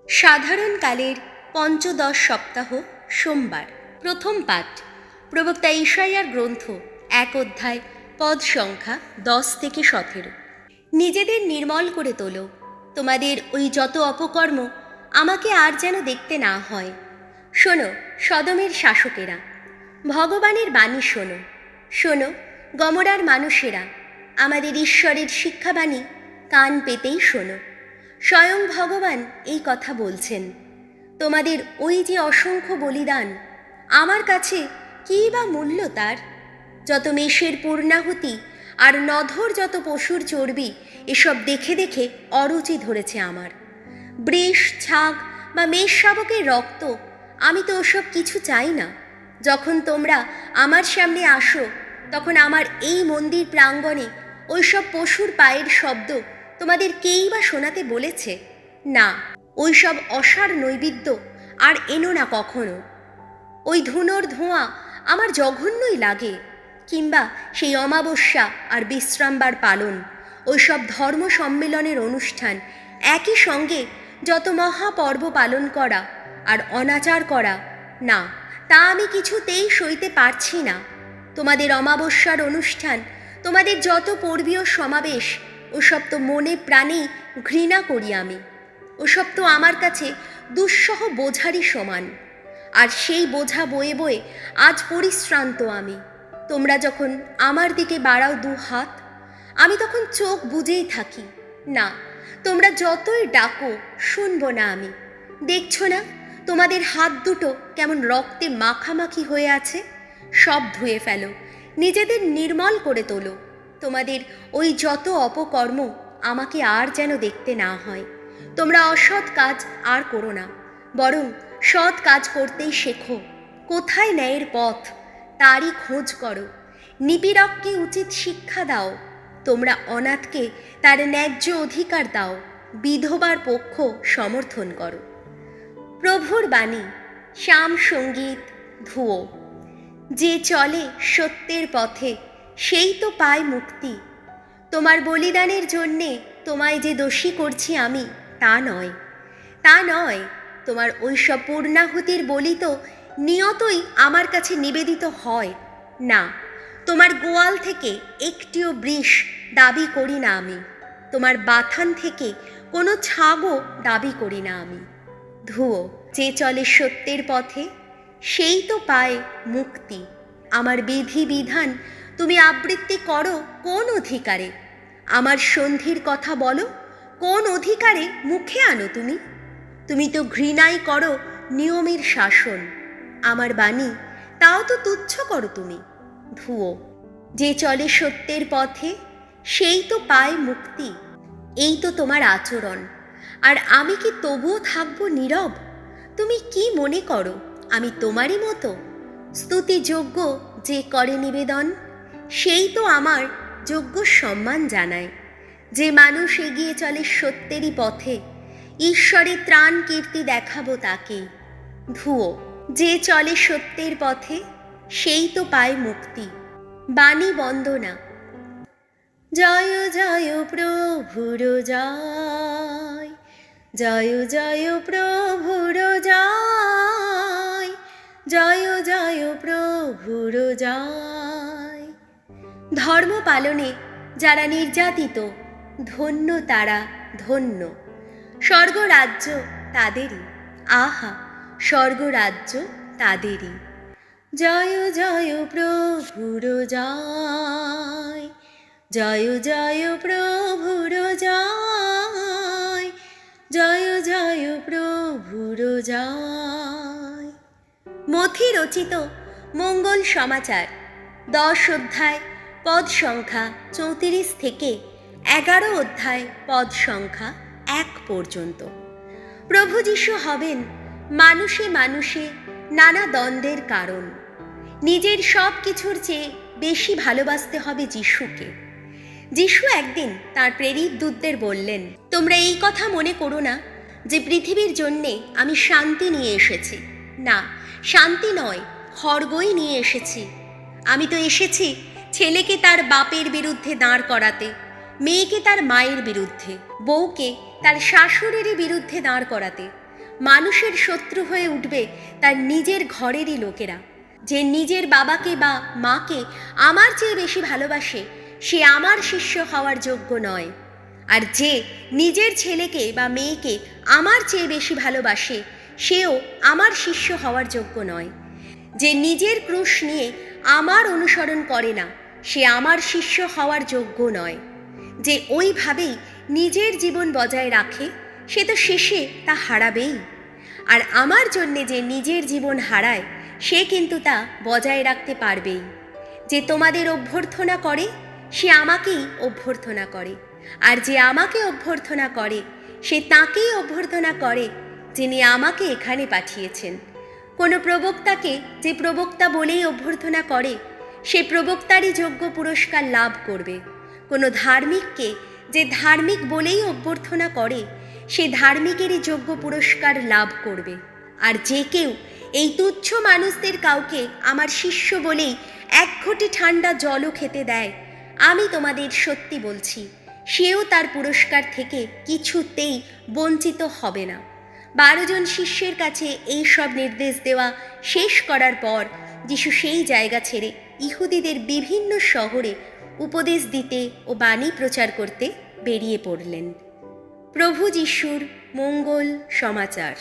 সাধারণকালের পঞ্চদশ সপ্তাহ সোমবার। প্রথম পাঠ প্রবক্তা ঈশাইয়ার গ্রন্থ 1 অধ্যায় পদ সংখ্যা 10 থেকে 17। নিজেদের নির্মল করে তোলো, তোমাদের ওই যত অপকর্ম আমাকে আর যেন দেখতে না হয়। শোনো সদমের শাসকেরা, ভগবানের বাণী শোনো। শোনো গমরার মানুষেরা, আমাদের ঈশ্বরের শিক্ষাবাণী কান পেতেই শোনো। স্বয়ং ভগবান এই কথা বলছেন, তোমাদের ওই যে অসংখ্য বলিদান, আমার কাছে কী বা মূল্য তার? যত মেষের পূর্ণাহুতি আর নধর যত পশুর চর্বি, এসব দেখে দেখে অরুচি ধরেছে আমার। বৃষ, ছাগ বা মেষ শাবকের রক্ত, আমি তো ওসব কিছু চাই না। যখন তোমরা আমার সামনে আসো, তখন আমার এই মন্দির প্রাঙ্গণে ওইসব পশুর পায়ের শব্দ তোমাদের কেই বা শোনাতে বলেছে? না, ওইসব অসার নৈবেদ্য আর এনো না কখনো। ওই ধুনোর ধোঁয়া আমার জঘন্যই লাগে। কিংবা সেই অমাবস্যা আর বিশ্রামবার পালন, ওইসব ধর্ম সম্মেলনের অনুষ্ঠান, একই সঙ্গে যত মহাপর্ব পালন করা আর অনাচার করা, না, তা আমি কিছুতেই সইতে পারছি না। তোমাদের অমাবস্যার অনুষ্ঠান, তোমাদের যত পর্বীয় সমাবেশ, ওসব তো মনে প্রাণেই ঘৃণা করি আমি। ওসব তো আমার কাছে দুঃসহ বোঝারই সমান। আর সেই বোঝা বয়ে বয়ে আজ পরিশ্রান্ত আমি। তোমরা যখন আমার দিকে বাড়াও দু হাত, আমি তখন চোখ বুজেই থাকি। না, তোমরা যতই ডাকো শুনব না আমি। দেখছো না তোমাদের হাত দুটো কেমন রক্তে মাখামাখি হয়ে আছে? সব ধুয়ে ফেলো, নিজেদের নির্মল করে তোলো। তোমাদের ওই যত অপকর্ম আমাকে আর যেন দেখতে না হয়। তোমরা অসৎ কাজ আর করো না, বরং সৎ কাজ করতেই শেখো। কোথায় ন্যায়ের পথ, তারই খোঁজ করো। নিপীড়ককে উচিত শিক্ষা দাও। তোমরা অনাথকে তার ন্যায্য অধিকার দাও। বিধবার পক্ষ সমর্থন করো। প্রভুর বাণী, শ্যাম সঙ্গীত, ধুয়ো। যে চলে সত্যের পথে, সেই তো পায় মুক্তি। তোমার বলিদানের জন্যে তোমায় যে দোষী করছি আমি, তা নয়, তা নয়। তোমার ওইসব পূর্ণাহুতির বলি তো নিয়তই আমার কাছে নিবেদিত হয় না। তোমার গোয়াল থেকে একটিও বৃষ দাবি করি না আমি। তোমার বাথান থেকে কোনো ছাগও দাবি করি না আমি। ধুয়ো। যে চলে সত্যের পথে, সেই তো পায় মুক্তি। আমার বিধি বিধান তুমি আবৃত্তি করো কোন অধিকারে? আমার সন্ধির কথা বলো কোন অধিকারে মুখে আনো তুমি? তুমি তো ঘৃণাই করো নিয়মের শাসন। আমার বাণী তাও তো তুচ্ছ করো তুমি। ধুয়ো। যে চলে সত্যের পথে, সেই তো পায় মুক্তি। এই তো তোমার আচরণ, আর আমি কি তবুও থাকবো নীরব? তুমি কি মনে করো আমি তোমারই মতো? স্তুতিযোগ্য যে করে নিবেদন, সেই তো আমার যোগ্য সম্মান জানায়। যে মানুষ এগিয়ে চলে সত্যেরই পথে, ঈশ্বরের ত্রাণ কীর্তি দেখাবো তাকে। ধুয়ো। যে চলে সত্যের পথে, সেই তো পায় মুক্তি। বাণী বন্দনা। জয় জয় প্রভুর জয়, জয় জয় প্রভুর জয়, জয় জয় প্রভুর জয়। ধর্ম পালনে যারা নির্যাতিত, ধন্য তারা, ধন্য। স্বর্গরাজ্য তাদেরই, আহা স্বর্গরাজ্য তাদেরই। জয় জয় প্রভুর জয়, জয় জয় প্রভুর জয়, জয় জয় প্রভুর জয়। মথি রচিত মঙ্গল সমাচার 10 অধ্যায় পদ সংখ্যা 34 থেকে 11 অধ্যায় পদ সংখ্যা 1 পর্যন্ত। প্রভু যীশু হবেন মানুষে মানুষে নানা দ্বন্দ্বের কারণ। নিজের সব কিছুর চেয়ে বেশি ভালোবাসতে হবে যিশুকে। যিশু একদিন তার প্রেরিত দূতদের বললেন, তোমরা এই কথা মনে করো না যে পৃথিবীর জন্যে আমি শান্তি নিয়ে এসেছি। না, শান্তি নয়, খড়গই নিয়ে এসেছি। আমি তো এসেছি ছেলেকে তার বাপের বিরুদ্ধে দাঁড় করাতে, মেয়েকে তার মায়ের বিরুদ্ধে, বউকে তার শাশুড়ির বিরুদ্ধে দাঁড় করাতে, মানুষের শত্রু হয়ে উঠবে তার নিজের ঘরেরই লোকেরা। যে নিজের বাবাকে বা মাকে আমার চেয়ে বেশি ভালোবাসে সে আমার শিষ্য হওয়ার যোগ্য নয়। আর যে নিজের ছেলেকে বা মেয়েকে আমার চেয়ে বেশি ভালোবাসে সেও আমার শিষ্য হওয়ার যোগ্য নয়। যে নিজের ক্রুশ নিয়ে আমার অনুসরণ করে না সে আমার শিষ্য হওয়ার যোগ্য নয়। যে ওইভাবেই নিজের জীবন বজায় রাখে সে তো শেষে তা হারাবেই। আর আমার জন্যে যে নিজের জীবন হারায় সে কিন্তু তা বজায় রাখতে পারবেই। যে তোমাদের অভ্যর্থনা করে সে আমাকেই অভ্যর্থনা করে, আর যে আমাকে অভ্যর্থনা করে সে তাকেই অভ্যর্থনা করে যিনি আমাকে এখানে পাঠিয়েছেন। কোনো প্রবক্তাকে যে প্রবক্তা বলেই অভ্যর্থনা করে সে প্রবক্তারই যোগ্য পুরস্কার লাভ করবে। কোনো ধার্মিককে যে ধার্মিক বলেই অভ্যর্থনা করে সে ধার্মিকেরই যোগ্য পুরস্কার লাভ করবে। আর যে কেউ এই তুচ্ছ মানুষদের কাউকে আমার শিষ্য বলেই এক ঘটি ঠান্ডা জলও খেতে দেয়, আমি তোমাদের সত্যি বলছি সেও তার পুরস্কার থেকে কিছুতেই বঞ্চিত হবে না। 12 জন শিষ্যের কাছে এই সব নির্দেশ দেওয়া শেষ করার পর যিশু সেই জায়গা ছেড়ে ইহুদিদের বিভিন্ন শহরে উপদেশ দিতে ও বাণী প্রচার করতে বেরিয়ে পড়লেন। প্রভু যিশুর মঙ্গল সমাচার।